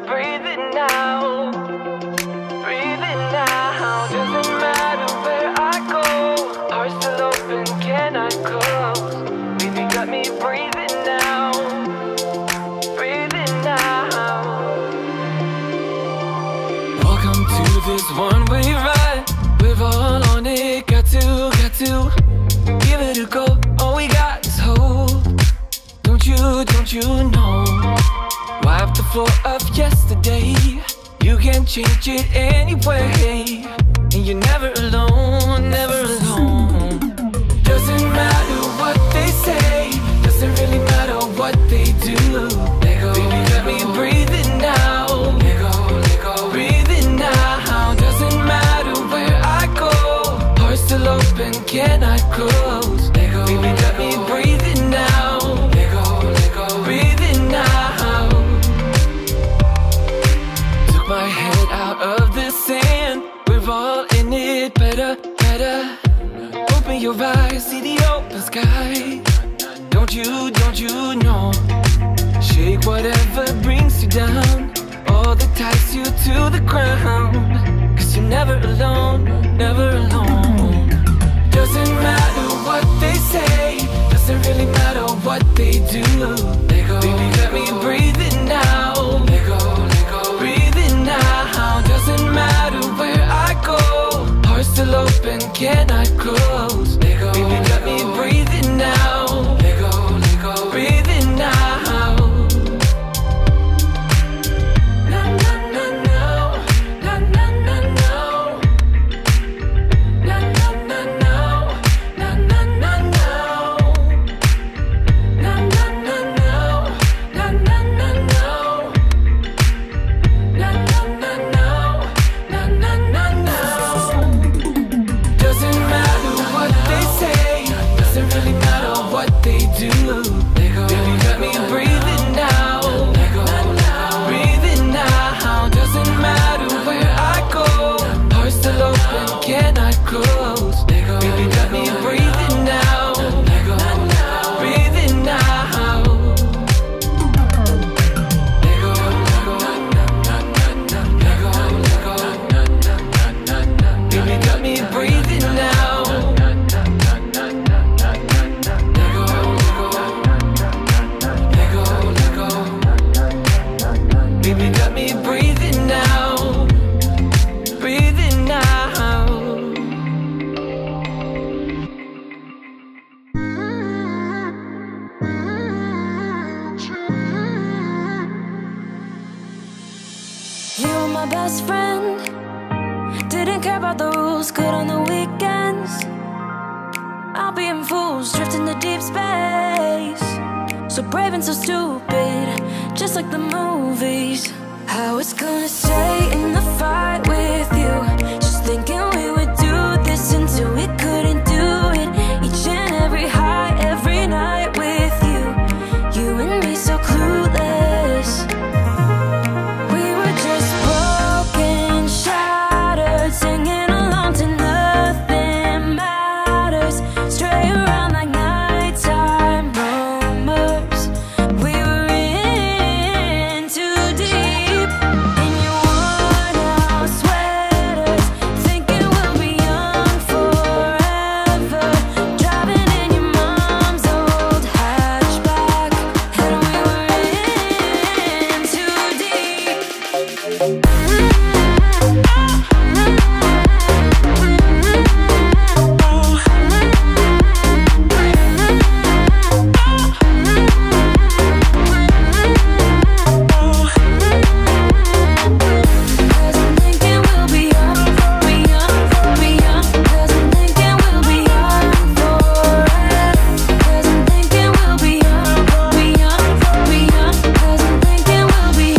breathing now. Breathing now. Doesn't matter where I go. Heart still open, cannot close. Baby got me breathing now. Breathing now. Welcome to this one-way ride. We're all on it, got to give it a go. All we got is hope. Don't you know? Wipe the floor of yesterday. You can change it anyway. And you're never alone, never alone. Doesn't matter what they say. Doesn't really matter what they do. Let go, baby, let me breathe it now. Let go, breathe it now. Doesn't matter where I go. Heart still open, cannot close. Let go, baby, let me breathe it now. Let go, breathe it now. Took my head out of the sand. We're all in it, better. Open your eyes, see the open sky. Don't you know? Shake whatever brings you down. All that ties you to the ground. Cause you're never alone, never alone. Doesn't matter what they say. Doesn't really matter what they do. Let go, baby, let me breathe it now. Let go, breathe it now. Doesn't matter where I go. Heart still open, cannot close. Let go, baby, let me breathe it now. Let go, breathe it now. Na na na no, na na na no, na na na no, na na na no, na na na no, na na na no, na na na no, na na na no. Doesn't matter what they say. Doesn't really matter what they do. Let go, baby, let me breathe it now. Let go, breathe it now. Doesn't matter where I go. Heart still open, cannot close. Let go, baby, let me breathe it now. Let go, breathe it now. Let go, baby, got me breathing now. Baby got me breathing now. Breathing now. You were my best friend. Didn't care about the rules, good on the weekends. I'll be in fools, drifting to deep space. So brave and so stupid, just like the movies. I was gonna stay in the fight with you, just thinking we would do this until we couldn't do it. Each and every high, every night with you. You and me so clueless. We were just broken, shattered, singing along to nothing matters. Stray around like nighttime rumors. We were in too deep. In your worn out sweaters, thinking we'll be young forever. Driving in your mom's old hatchback, and we were in too deep. Cause I'm thinking we'll be young, be young, be young. Cause I'm thinking we'll be young forever. Cause I'm thinking we'll be young, be young, be young. Cause I'm thinking we'll be